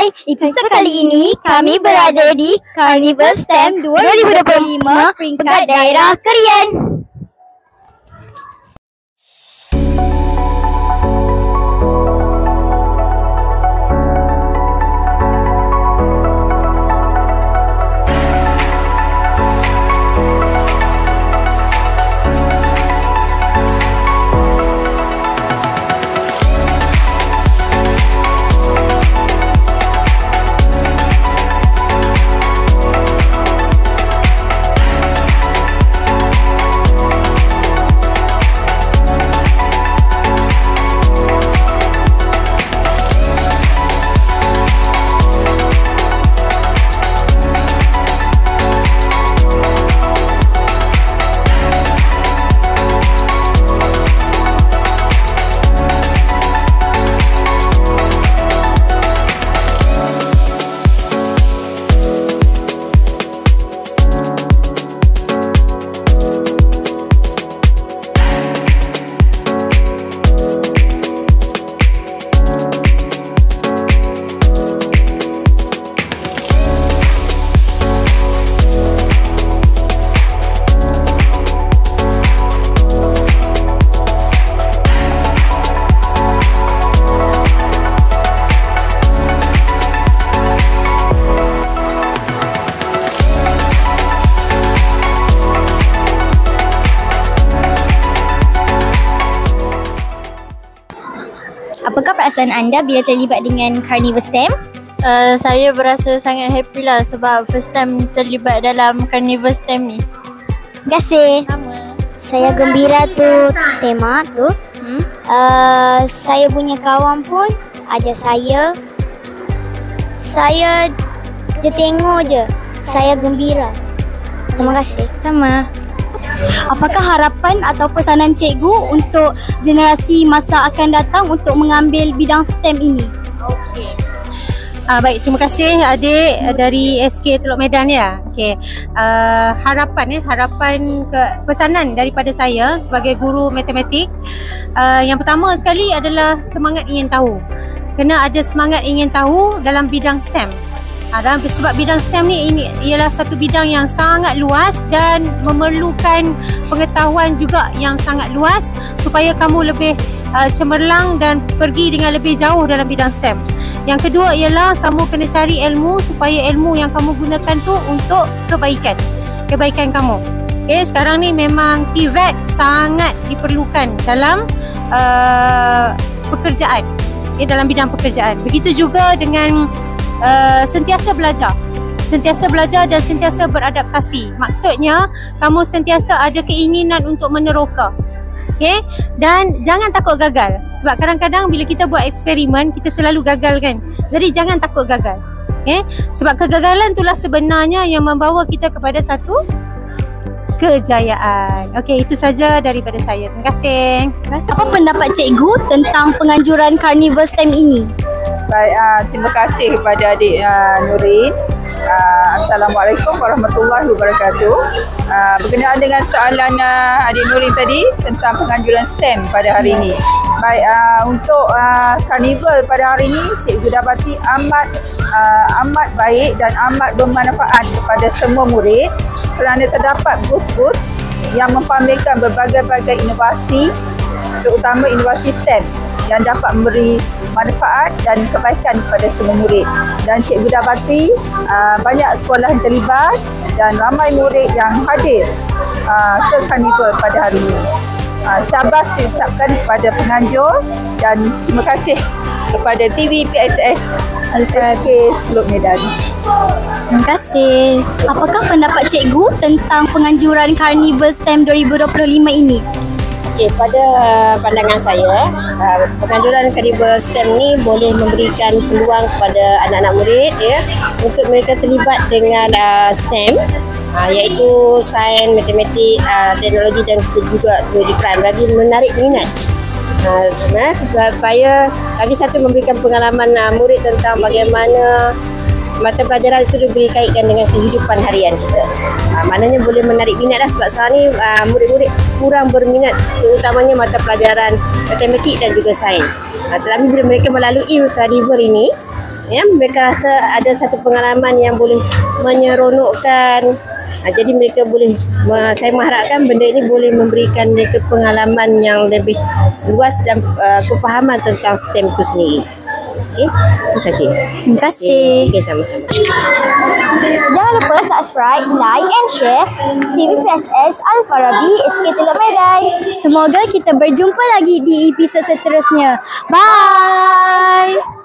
Hai, episod kali ini kami berada di Carnival STEM 2025 peringkat daerah Kerian. Apakah perasaan anda bila terlibat dengan Carnival STEM? Saya berasa sangat happy lah sebab first time terlibat dalam Carnival STEM ni. Terima kasih. Sama. Saya gembira tu tema tu. Saya punya kawan pun ajar saya. Saya je tengok je. Saya gembira. Terima kasih. Sama. Apakah harapan atau pesanan cikgu untuk generasi masa akan datang untuk mengambil bidang STEM ini? Okey. Baik, terima kasih adik dari SK Teluk Medan ya. Okey. Harapan pesanan daripada saya sebagai guru matematik. Yang pertama sekali adalah semangat ingin tahu. Kena ada semangat ingin tahu dalam bidang STEM. Sebab bidang STEM ni ialah satu bidang yang sangat luas dan memerlukan pengetahuan juga yang sangat luas supaya kamu lebih cemerlang dan pergi dengan lebih jauh dalam bidang STEM. Yang kedua ialah kamu kena cari ilmu supaya ilmu yang kamu gunakan tu untuk kebaikan kamu. Okay, sekarang ni memang TVET sangat diperlukan dalam pekerjaan, dalam bidang pekerjaan. Begitu juga dengan sentiasa belajar dan sentiasa beradaptasi. Maksudnya kamu sentiasa ada keinginan untuk meneroka. Okay? Dan jangan takut gagal. Sebab kadang-kadang bila kita buat eksperimen, kita selalu gagal kan. Jadi jangan takut gagal. Okay? Sebab kegagalan itulah sebenarnya yang membawa kita kepada satu kejayaan. Okey, itu saja daripada saya. Terima kasih. Apa pendapat cikgu tentang penganjuran Carnival STEM ini? Baik, terima kasih kepada adik Nurin. Assalamualaikum warahmatullahi wabarakatuh. Berkenaan dengan soalan adik Nurin tadi tentang penganjuran STEM pada hari ini. Baik, untuk Carnival pada hari ini, cikgu dapati amat baik dan amat bermanfaat kepada semua murid kerana terdapat booth-booth yang mempamerkan berbagai-bagai inovasi, terutama inovasi STEM yang dapat memberi manfaat dan kebaikan kepada semua murid. Dan cikgu dapati banyak sekolah yang terlibat dan ramai murid yang hadir ke Carnival pada hari ini. Syabas diucapkan kepada penganjur dan terima kasih kepada TV PSS SK Teluk Medan. Terima kasih. Apakah pendapat cikgu tentang penganjuran Carnival STEM 2025 ini? Okey, pada pandangan saya, penganjuran Carnival STEM ni boleh memberikan peluang kepada anak-anak murid untuk mereka terlibat dengan STEM, iaitu sains, matematik, teknologi dan juga kejuruteraan bagi menarik minat. Supaya lagi satu memberikan pengalaman murid tentang bagaimana mata pelajaran itu diberi kaitkan dengan kehidupan harian kita. Maknanya boleh menarik minat lah, sebab sekarang ni murid-murid kurang berminat terutamanya mata pelajaran matematik dan juga sains. Tetapi bila mereka melalui Carnival ini, Ya, mereka rasa ada satu pengalaman yang boleh menyeronokkan. Jadi mereka boleh, saya mengharapkan benda ini boleh memberikan mereka pengalaman yang lebih luas dan kefahaman tentang STEM itu sendiri. Okey, itu saja. Terima kasih. Okey, sama-sama. Jangan lupa subscribe, like and share TV PSS Al-Farabi SK Teluk Medan. Semoga kita berjumpa lagi di episod seterusnya. Bye!